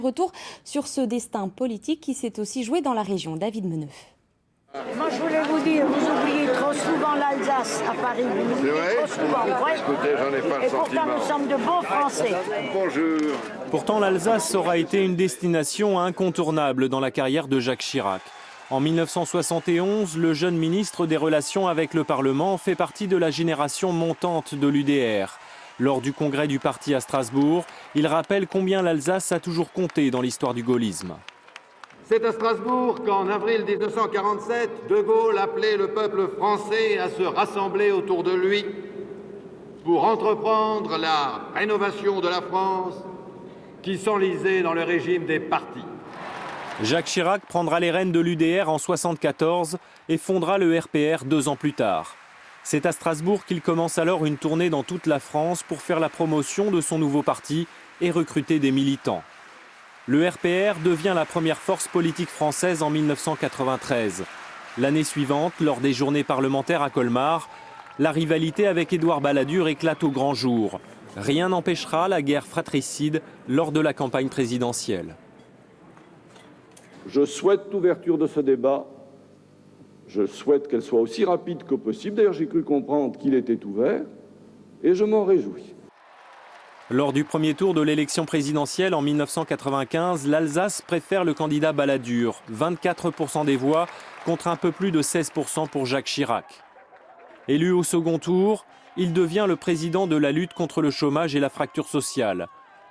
Retour sur ce destin politique qui s'est aussi joué dans la région. David Meneuf. Moi, je voulais vous dire, vous oubliez trop souvent l'Alsace à Paris. Vous oubliez trop souvent. Ouais. Écoutez, j'en ai pas le Et sentiment. pourtant, nous sommes de bons Français. Bonjour. Pourtant, l'Alsace aura été une destination incontournable dans la carrière de Jacques Chirac. En 1971, le jeune ministre des Relations avec le Parlement fait partie de la génération montante de l'UDR. Lors du congrès du parti à Strasbourg, il rappelle combien l'Alsace a toujours compté dans l'histoire du gaullisme. C'est à Strasbourg qu'en avril 1947, De Gaulle appelait le peuple français à se rassembler autour de lui pour entreprendre la rénovation de la France qui s'enlisait dans le régime des partis. Jacques Chirac prendra les rênes de l'UDR en 1974 et fondera le RPR 2 ans plus tard. C'est à Strasbourg qu'il commence alors une tournée dans toute la France pour faire la promotion de son nouveau parti et recruter des militants. Le RPR devient la première force politique française en 1993. L'année suivante, lors des journées parlementaires à Colmar, la rivalité avec Édouard Balladur éclate au grand jour. Rien n'empêchera la guerre fratricide lors de la campagne présidentielle. Je souhaite l'ouverture de ce débat. Je souhaite qu'elle soit aussi rapide que possible. D'ailleurs, j'ai cru comprendre qu'il était ouvert et je m'en réjouis. Lors du premier tour de l'élection présidentielle en 1995, l'Alsace préfère le candidat Balladur, 24% des voix contre un peu plus de 16% pour Jacques Chirac. Élu au second tour, il devient le président de la lutte contre le chômage et la fracture sociale.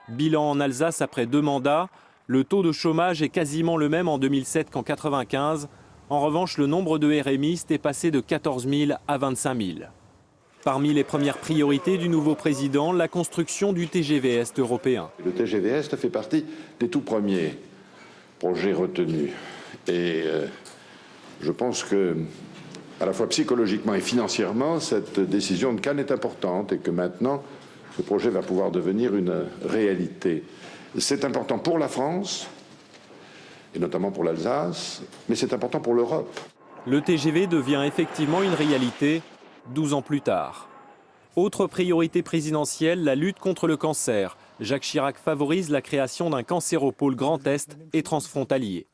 Bilan en Alsace après 2 mandats, le taux de chômage est quasiment le même en 2007 qu'en 1995. En revanche, le nombre de RMistes est passé de 14 000 à 25 000. Parmi les premières priorités du nouveau président, la construction du TGV Est européen. Le TGV Est fait partie des tout premiers projets retenus. Et je pense que, à la fois psychologiquement et financièrement, cette décision de Cannes est importante et que maintenant, ce projet va pouvoir devenir une réalité. C'est important pour la France, et notamment pour l'Alsace, mais c'est important pour l'Europe. Le TGV devient effectivement une réalité 12 ans plus tard. Autre priorité présidentielle, la lutte contre le cancer. Jacques Chirac favorise la création d'un cancéropôle Grand Est et transfrontalier.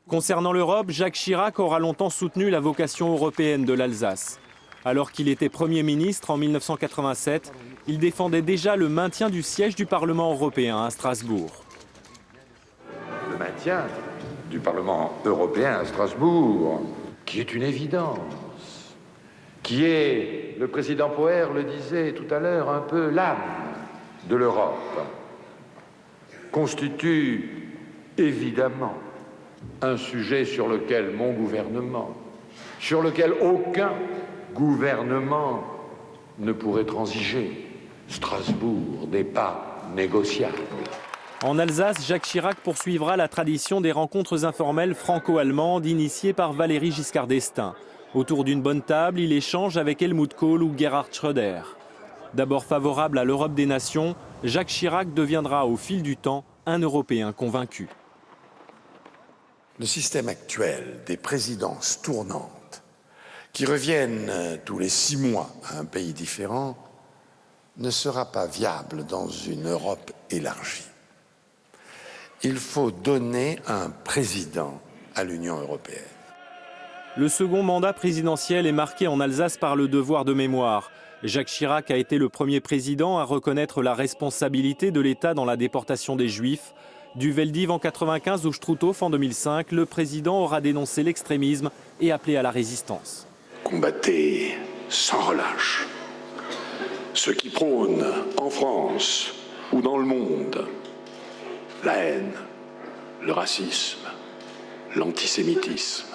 Concernant l'Europe, Jacques Chirac aura longtemps soutenu la vocation européenne de l'Alsace. Alors qu'il était Premier ministre en 1987, il défendait déjà le maintien du siège du Parlement européen à Strasbourg. Le maintien du Parlement européen à Strasbourg, qui est une évidence, qui est, le président Poher le disait tout à l'heure, un peu l'âme de l'Europe, constitue évidemment un sujet sur lequel mon gouvernement, sur lequel aucun gouvernement ne pourrait transiger. Strasbourg n'est pas négociable. En Alsace, Jacques Chirac poursuivra la tradition des rencontres informelles franco-allemandes initiées par Valéry Giscard d'Estaing. Autour d'une bonne table, il échange avec Helmut Kohl ou Gerhard Schröder. D'abord favorable à l'Europe des nations, Jacques Chirac deviendra au fil du temps un Européen convaincu. Le système actuel des présidences tournantes qui reviennent tous les 6 mois à un pays différent ne sera pas viable dans une Europe élargie. Il faut donner un président à l'Union européenne. Le second mandat présidentiel est marqué en Alsace par le devoir de mémoire. Jacques Chirac a été le premier président à reconnaître la responsabilité de l'État dans la déportation des Juifs. Du Veldiv en 1995 au Struthof en 2005, le président aura dénoncé l'extrémisme et appelé à la résistance. Combattez sans relâche ceux qui prônent en France ou dans le monde la haine, le racisme, l'antisémitisme,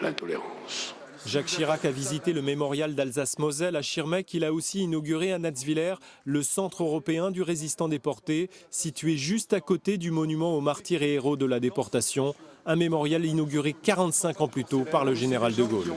l'intolérance. Jacques Chirac a visité le mémorial d'Alsace-Moselle à Schirmeck. Il a aussi inauguré à Natzwiller le centre européen du résistant déporté, situé juste à côté du monument aux martyrs et héros de la déportation. Un mémorial inauguré 45 ans plus tôt par le général de Gaulle.